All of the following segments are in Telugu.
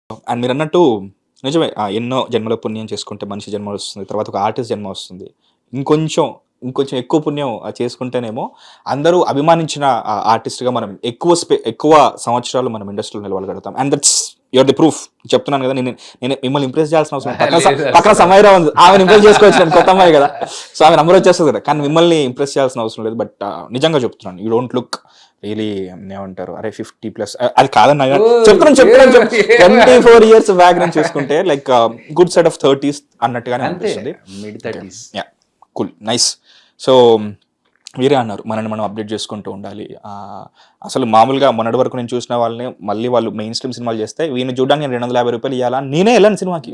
అండ్ మీరన్నట్టు నిజమే. ఎన్నో జన్మల పుణ్యం చేసుకుంటే మనిషి జన్మ వస్తుంది. తర్వాత ఒక ఆర్టిస్ట్ జన్మ వస్తుంది. ఇంకొంచెం, ఇంకొంచెం ఎక్కువ పుణ్యం చేసుకుంటేనేమో అందరూ అభిమానించిన ఆర్టిస్ట్‌గా మనం ఎక్కువ సంవత్సరాలు మనం ఇండస్ట్రీలో నిలవగలుగుతాం. And that's you are the proof. చెప్తున్నాను కదా! నేను నేను మిమ్మల్ని ఇంప్రెస్ చేయాల్సిన అవసరం పక్కన సమైరా ఉంది. ఆమెను ఇంప్రెస్ చేసుకోవచ్చు. నేను కొత్త అమ్మాయి కదా! సో, ఆమె నంబర్ వచ్చేస్తది కదా! కానీ మిమ్మల్ని ఇంప్రెస్ చేయాల్సిన అవసరం లేదు. బట్ నిజంగా చెప్తున్నాను. యూ డోంట్ లుక్ రియలీ ఏమంటారు, అరే 50+ అది కాదన్నా చెప్తున్నాను 24 ఇయర్స్ బ్యాక్ నుంచి చూసుకుంటే like good side of 30s అన్నట్టుగానే అనిపిస్తుంది. Yeah, cool, nice. సో మీరే అన్నారు మనల్ని మనం అప్డేట్ చేసుకుంటూ ఉండాలి. అసలు మామూలుగా మొన్నటి వరకు నేను చూసిన వాళ్ళని మళ్ళీ వాళ్ళు మెయిన్ స్ట్రీమ్ సినిమాలు చేస్తే వీడిని చూడడానికి నేను 250 రూపాయలు ఇవ్వాలా, నేనే వెళ్ళాను సినిమాకి,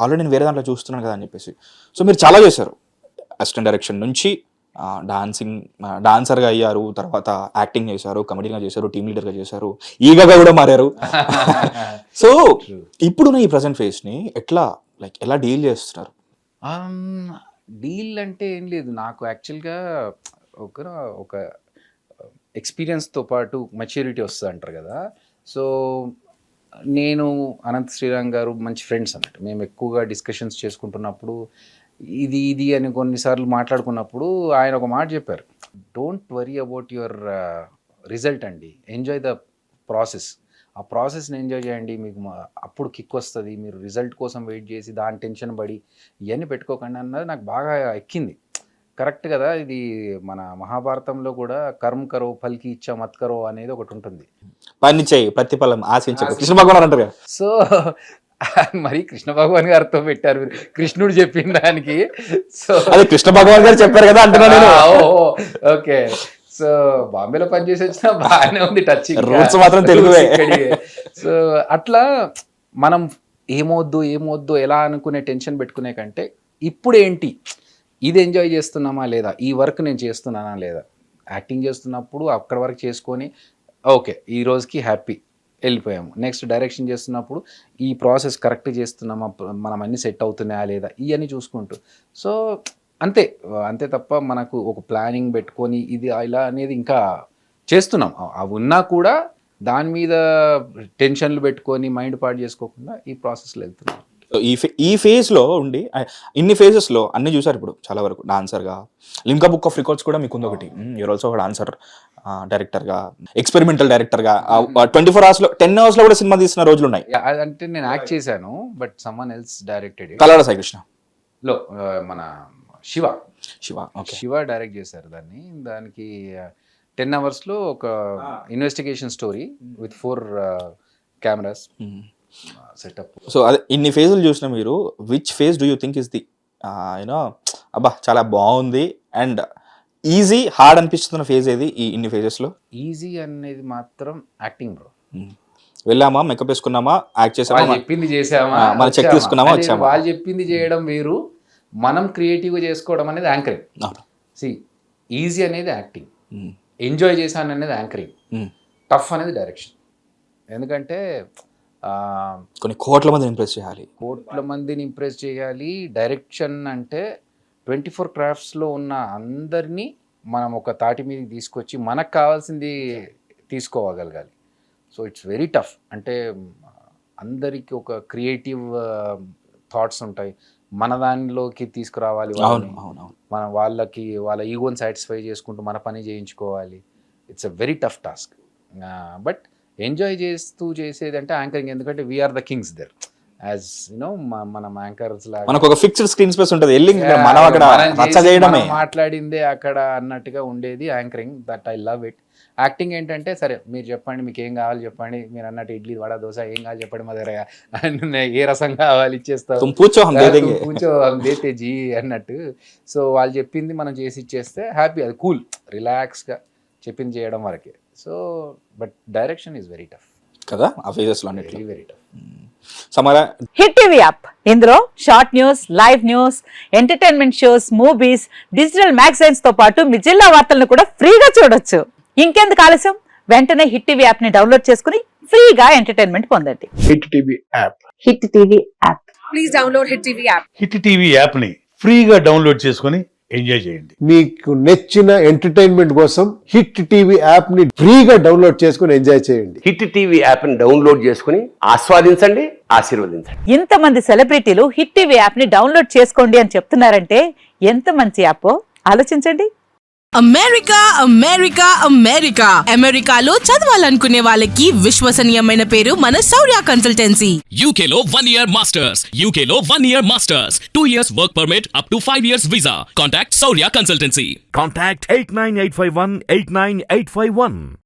ఆల్రెడీ నేను వేరే దాంట్లో చూస్తున్నాను కదా అని చెప్పేసి. సో మీరు చాలా చేశారు. అసిస్టెంట్ డైరెక్షన్ నుంచి డాన్సర్గా అయ్యారు, తర్వాత యాక్టింగ్ చేశారు, కమెడీగా చేశారు, టీమ్ లీడర్గా చేశారు, ఈగగా కూడా మారారు. సో ఇప్పుడున్న ఈ ప్రజెంట్ ఫేస్ని ఎలా డీల్ చేస్తున్నారు? డీల్ అంటే ఏం లేదు, నాకు యాక్చువల్గా ఒక ఎక్స్పీరియన్స్తో పాటు మెచ్యూరిటీ వస్తుంది అంటారు కదా. సో నేను అనంత్ శ్రీరామ్ గారు మంచి ఫ్రెండ్స్ అన్నట్టు. మేము ఎక్కువగా డిస్కషన్స్ చేసుకుంటున్నప్పుడు ఇది అని కొన్నిసార్లు మాట్లాడుకున్నప్పుడు ఆయన ఒక మాట చెప్పారు, don't worry about your result అండి, ఎంజాయ్ ద ప్రాసెస్. ఆ ప్రాసెస్ని ఎంజాయ్ చేయండి, మీకు అప్పుడు కిక్ వస్తుంది. మీరు రిజల్ట్ కోసం వెయిట్ చేసి దాని టెన్షన్ పడి ఇవన్నీ పెట్టుకోకండి అన్నది నాకు బాగా ఎక్కింది. కరెక్ట్ కదా. ఇది మన మహాభారతంలో కూడా కర్మ కరో ఫల్కి ఇచ్చా మత్ కరో అనేది ఒకటి ఉంటుంది. పని చేయి ప్రతిఫలం ఆశించకు, కృష్ణ భగవాన్ అంటారు కదా. సో మరి కృష్ణ భగవాన్ గారితో పెట్టారు మీరు, కృష్ణుడు చెప్పిన దానికి. సో అదే కృష్ణ భగవాన్ గారు చెప్పారు కదా అంటున్నా. ఓకే. సో బాంబేలో పనిచేసి వచ్చినా బాగానే ఉంది, టచ్ రూట్స్ మాత్రం తెలుగువే. సో అట్లా మనం ఏమొద్దు ఎలా అనుకునే టెన్షన్ పెట్టుకునే కంటే ఇప్పుడు ఏంటి, ఇది ఎంజాయ్ చేస్తున్నామా లేదా, ఈ వర్క్ నేను చేస్తున్నానా లేదా, యాక్టింగ్ చేస్తున్నప్పుడు అక్కడ వరకు చేసుకొని ఓకే ఈ రోజుకి హ్యాపీ వెళ్ళిపోయాము. నెక్స్ట్ డైరెక్షన్ చేస్తున్నప్పుడు ఈ ప్రాసెస్ కరెక్ట్ చేస్తున్నామా, మనం అన్ని సెట్ అవుతున్నాయా లేదా, ఇవన్నీ చూసుకుంటూ. సో అంతే తప్ప మనకు ఒక ప్లానింగ్ పెట్టుకొని ఇది ఇలా అనేది ఇంకా చేస్తున్నాం. అవి ఉన్నా కూడా దాని మీద టెన్షన్లు పెట్టుకొని మైండ్ పాడు చేసుకోకుండా ఈ ప్రాసెస్లో వెళ్తున్నాం. ఈ ఫేజ్లో ఉండి ఇన్ని ఫేజెస్లో అన్ని చూసారు ఇప్పుడు చాలా వరకు. డాన్సర్గా లిమ్కా బుక్ ఆఫ్ రికార్డ్స్ కూడా మీకు ఉంది ఒకటి. యూర్ ఆల్సో ఒక డాన్సర్, డైరెక్టర్గా, ఎక్స్పెరిమెంటల్ డైరెక్టర్గా 24 hours 10 hours కూడా సినిమా తీసిన రోజులు ఉన్నాయి. అంటే నేను యాక్ట్ చేశాను, బట్ సమ్మన్ ఎల్స్ డైరెక్టెడ్. కలాడ సాయి కృష్ణ లో మన శివ శివ డైరెక్ట్ చేశారు దాన్ని. దానికి 10 hours ఒక investigation story with 4 cameras setup. So అదే ఇన్ని ఫేజులు చూసిన మీరు, which phase do you think is the అబ్బా చాలా బాగుంది అండ్ ఈజీ హార్డ్ అనిపిస్తున్న ఫేజ్ ఏది ఇన్ని ఫేజెస్లో? ఈజీ అనేది మాత్రం యాక్టింగ్ బ్రో. వెళ్ళామా, మేకప్ వేసుకున్నామా, యాక్ట్ చేసామా, చెప్పింది చేసామా, మన చెక్ తీసుకున్నామా, వచ్చామా. వాళ్ళు చెప్పింది చేయడం వేరు, మనం క్రియేటివ్గా చేసుకోవడం అనేది యాంకరింగ్. ఈజీ అనేది యాక్టింగ్, ఎంజాయ్ చేశాను అనేది యాంకరింగ్, టఫ్ అనేది డైరెక్షన్. ఎందుకంటే కొన్ని కోట్ల మందిని ఇంప్రెస్ చేయాలి. డైరెక్షన్ అంటే 24 craftsలో ఉన్న అందరినీ మనం ఒక తాటి మీదకి తీసుకొచ్చి మనకు కావాల్సింది తీసుకోగలగాలి. So it's very tough. అంటే అందరికీ ఒక క్రియేటివ్ థాట్స్ ఉంటాయి, మన దానిలోకి తీసుకురావాలి, మన వాళ్ళ ఈగోని సాటిస్ఫై చేసుకుంటూ మన పని చేయించుకోవాలి. It's a very tough task. But enjoy చేస్తూ చేసేది అంటే యాంకరింగ్. ఎందుకంటే we are the kings there, as you know మనం యాంకర్స్ లాగా మనకు ఒక ఫిక్స్డ్ స్క్రీన్ స్పేస్ ఉంటుంది, మనం అక్కడ మాట్లాడిందే అక్కడ అన్నట్టుగా ఉండేది anchoring. That I love it. Acting ఏంటంటే సరే మీరు చెప్పండి, మీకు ఏం కావాలి చెప్పండి, మీరు అన్నట్టు ఇడ్లీ వడ దోశ ఏం కావాలి చెప్పండి, మా దగ్గర ఏ రసం కావాలి ఇచ్చేస్తాం, కూర్చో దేతే జీ అన్నట్టు. సో వాళ్ళు చెప్పింది మనం చేసి ఇచ్చేస్తే హ్యాపీ, అది కూల్, రిలాక్స్గా చెప్పింది చేయడం వరకే. So but direction is very tough కదా ఆ ఫేజెస్లో, very tough. Hit TV app, ఇందులో short news, live news, entertainment shows, movies, digital magazines తో పాటు మీ జిల్లా వార్తలను కూడా ఫ్రీగా చూడొచ్చు. ఇంకెందుకు ఆలస్యం, వెంటనే హిట్ టీవీ యాప్ ని డౌన్లోడ్ చేసుకుని ఫ్రీగా ఎంటర్టైన్మెంట్ పొందండి. Hit TV app, hit TV app, please download hit TV app. Hit TV app ని ఫ్రీగా డౌన్లోడ్ చేసుకుని ఎంజాయ్ చేయండి. మీకు నచ్చిన ఎంటర్టైన్మెంట్ కోసం హిట్ టీవీ యాప్ ని ఫ్రీగా డౌన్లోడ్ చేసుకుని ఎంజాయ్ చేయండి. హిట్ టీవీ యాప్ని డౌన్లోడ్ చేసుకుని ఆస్వాదించండి, ఆశీర్వదించండి. ఇంతమంది సెలబ్రిటీలు హిట్ టీవీ యాప్ ని డౌన్లోడ్ చేసుకోండి అని చెప్తున్నారంటే ఎంత మంచి యాప్ ఆలోచించండి. అమెరికా అమెరికా అమెరికా అమెరికాలో చదవాలనుకునే వాళ్ళకి విశ్వసనీయమైన పేరు మన శౌర్య కన్సల్టెన్సీ. UK లో 1 year masters. UK లో 1 year masters. 2 years work permit up to 5 years visa. Contact Saurya Consultancy. Contact 89851 89851.